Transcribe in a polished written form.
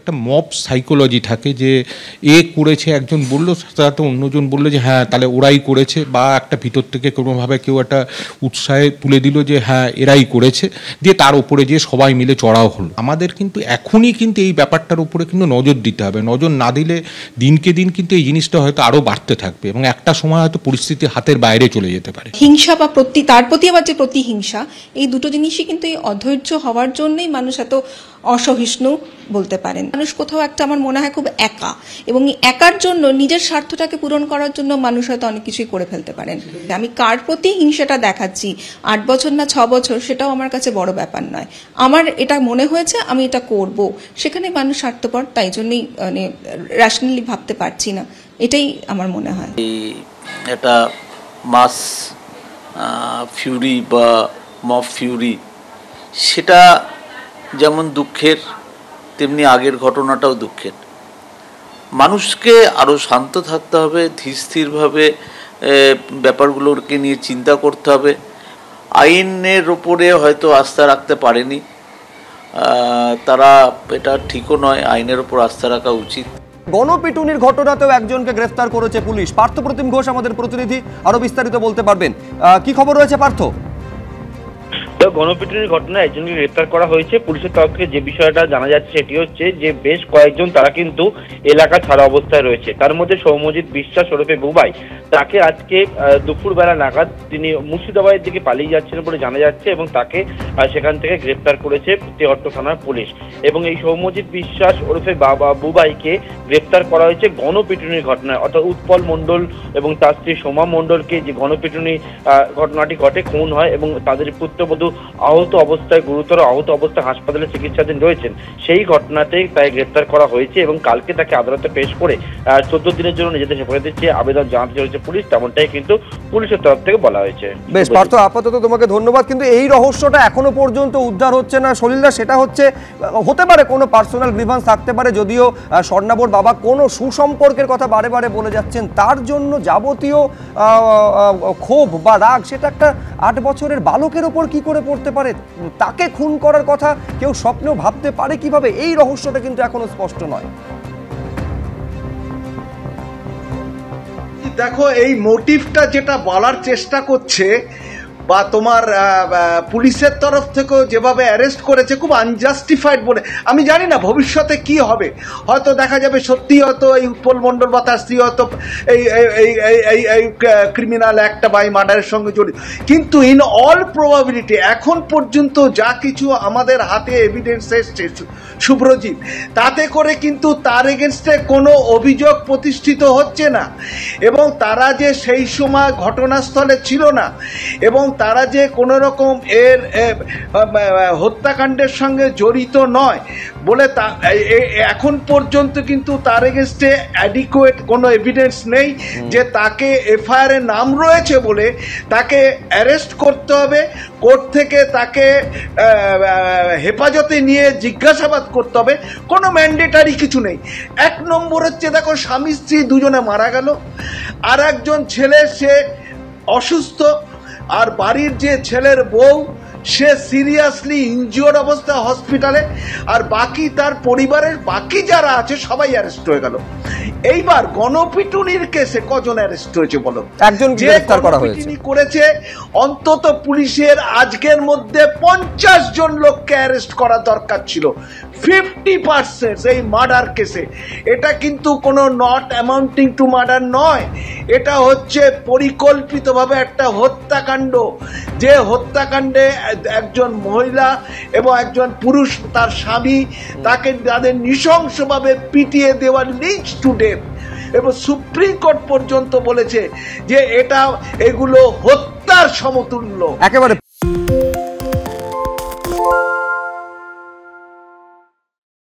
একটা mob psychology থাকে যে এ করেছে, একজন বললো সাথে অন্যজন বললো যে হ্যাঁ তাহলে ওরাই করেছে, বা একটা ভিতর থেকে কোনোভাবে কেউ একটা উৎসাহে তুলে দিল যে হ্যাঁ এরাই করেছে, দিয়ে তার উপরে যে সবাই মিলে চড়াও হলো। আমাদের কিন্তু এখনই কিন্তু এই ব্যাপারটার উপরে কিন্তু নজর দিতে হবে। নজর না দিলে দিনকে দিন কিন্তু এই জিনিসটা হয়তো আরও বাড়তে থাকবে এবং একটা সময় হয়তো পরিস্থিতি হাতের বাইরে চলে যেতে পারে। হিংসা বা তার প্রতি আবার যে প্রতিহিংসা, এই দুটো জিনিসই কিন্তু এই অধৈর্য হওয়ার জন্যই মানুষ এত অসহিষ্ণু বলতে পারেন। মানুষ কোথাও একটা আমার মনে হয় খুব একা, এবং একার জন্য নিজের স্বার্থটাকে পূরণ করার জন্য মানুষ হয়তো অনেক কিছুই করে ফেলতে পারেন। আমি কার প্রতি হিংসাটা দেখাচ্ছি 8 বছর না 6 বছর, সেটাও আমার কাছে বড় ব্যাপার নয়। আমার এটা মনে হয়েছে আমি এটা করব, সেখানে মানুষ স্বার্থপর, তাই জন্যই মানে র্যাশনালি ভাবতে পারছি না, এটাই আমার মনে হয়। এটা মাস ফিউরি বা মব ফিউরি, সেটা যেমন দুঃখের তেমনি আগের ঘটনাটাও দুঃখের। মানুষকে আরও শান্ত থাকতে হবে, ধীর স্থিরভাবে ব্যাপারগুলোকে নিয়ে চিন্তা করতে হবে। আইনের ওপরে হয়তো আস্থা রাখতে পারেনি তারা, এটা ঠিকও নয়, আইনের ওপর আস্থা রাখা উচিত। গণপিটুনির ঘটনাতেও একজনকে গ্রেফতার করেছে পুলিশ। পার্থপ্রতিম ঘোষ আমাদের প্রতিনিধি, আরো বিস্তারিত বলতে পারবেন। কি খবর রয়েছে পার্থ? গণপিটুনির ঘটনায় একজনকে গ্রেফতার করা হয়েছে। পুলিশের তরফ থেকে যে বিষয়টা জানা যাচ্ছে সেটি হচ্ছে যে বেশ কয়েকজন তারা কিন্তু এলাকা ছাড়া অবস্থায় রয়েছে। তার মধ্যে সৌম্যজিৎ বিশ্বাস ওরফে বুবাই, তাকে আজকে দুপুরবেলা নাগাদ তিনি মুর্শিদাবাদের দিকে পালিয়ে যাচ্ছেন বলে জানা যাচ্ছে এবং তাকে সেখান থেকে গ্রেফতার করেছে তেহট্ট থানার পুলিশ। এবং এই সৌম্যজিৎ বিশ্বাস ওরফে বুবাইকে গ্রেফতার করা হয়েছে গণপিটুনির ঘটনায়, অর্থাৎ উৎপল মণ্ডল এবং তার স্ত্রী সোমা মণ্ডলকে যে গণপিটুনি ঘটনাটি ঘটে, খুন হয় এবং তাদের পুত্রবধূ আহত অবস্থায়, গুরুতর আহত অবস্থায় হাসপাতালে চিকিৎসাধীন রয়েছেন, সেই ঘটনাতেই তাই গ্রেফতার করা হয়েছে এবং কালকে তাকে আদালতে পেশ করে 14 দিনের জন্য নিজেদের হেফাজতের চেয়ে আবেদন জানাতে চলেছে পুলিশ, তেমনটাই কিন্তু পুলিশের তরফ থেকে বলা হয়েছে। বেশ পার্থ, আপাতত তোমাকে ধন্যবাদ। কিন্তু এই রহস্যটা এখনো পর্যন্ত উদ্ধার হচ্ছে না সলিলদা, সেটা হচ্ছে হতে পারে কোনো পার্সোনাল গ্রিভান্স থাকতে পারে, যদিও স্বর্ণাবর বাবা কোনো সুসম্পর্কের কথা বারে বারে বলে যাচ্ছেন, তার জন্য যাবতীয় ক্ষোভ বা রাগ সেটা একটা 8 বছরের বালকের ওপর কি করে পড়তে পারে? তাকে খুন করার কথা কেউ স্বপ্নেও ভাবতে পারে কিভাবে? এই রহস্যটা কিন্তু এখনো স্পষ্ট নয়। দেখো, এই মোটিভটা যেটা বলার চেষ্টা করছে বা তোমার পুলিশের তরফ থেকেও যেভাবে অ্যারেস্ট করেছে খুব আনজাস্টিফাইড বলে, আমি জানি না ভবিষ্যতে কি হবে। হয়তো দেখা যাবে সত্যি হয়তো এই উৎপল মণ্ডল বা তার স্ত্রী হয়তো এই ক্রিমিনাল একটা বা মার্ডারের সঙ্গে জড়িত, কিন্তু ইন অল প্রবাবিলিটি এখন পর্যন্ত যা কিছু আমাদের হাতে এভিডেন্স এসছে শুভ্রজিৎ, তাতে করে কিন্তু তার এগেনস্টে কোনো অভিযোগ প্রতিষ্ঠিত হচ্ছে না, এবং তারা যে সেই সময় ঘটনাস্থলে ছিল না এবং তারা যে কোনো রকম এর হত্যাকাণ্ডের সঙ্গে জড়িত নয় বলে এখন পর্যন্ত কিন্তু তার এগেনস্টে অ্যাডিকুয়েট কোনো এভিডেন্স নেই যে তাকে এফআইআর এর নাম রয়েছে বলে তাকে অ্যারেস্ট করতে হবে, কোর্ট থেকে তাকে হেফাজতে নিয়ে জিজ্ঞাসাবাদ করতে হবে, কোনো ম্যান্ডেটারি কিছু নেই। 1 নম্বর হচ্ছে, দেখো স্বামী স্ত্রী দুজনে মারা গেল, আর একজন ছেলে সে অসুস্থ, আর বাড়ির যে ছেলের বউ সে সিরিয়াসলি ইনজিওর্ড অবস্থায় হসপিটালে, আর বাকি তার পরিবারের বাকি যারা আছে সবাই অ্যারেস্ট হয়ে গেল। এইবার গণপিটুনির কেসে কজন অ্যারেস্ট হয়েছে বলো? একজন গ্রেফতার করা হয়েছে করেছে অন্তত পুলিশের আজকের মধ্যে 50 জন লোককে অ্যারেস্ট করা দরকার ছিল। 50% এই মার্ডার কেসে। এটা কিন্তু কোনো নট অ্যামাউন্টিং টু মার্ডার নয়, এটা হচ্ছে পরিকল্পিতভাবে একটা হত্যাকাণ্ড, যে হত্যাকাণ্ডে একজন মহিলা এবং একজন পুরুষ তার স্বামী তাকে তাদের নৃশংসভাবে পিটিয়ে দেওয়া, লিঞ্চ টু ডেথ, এবং সুপ্রিম কোর্ট পর্যন্ত বলেছে যে এগুলো হত্যার সমতুল্য। একেবারে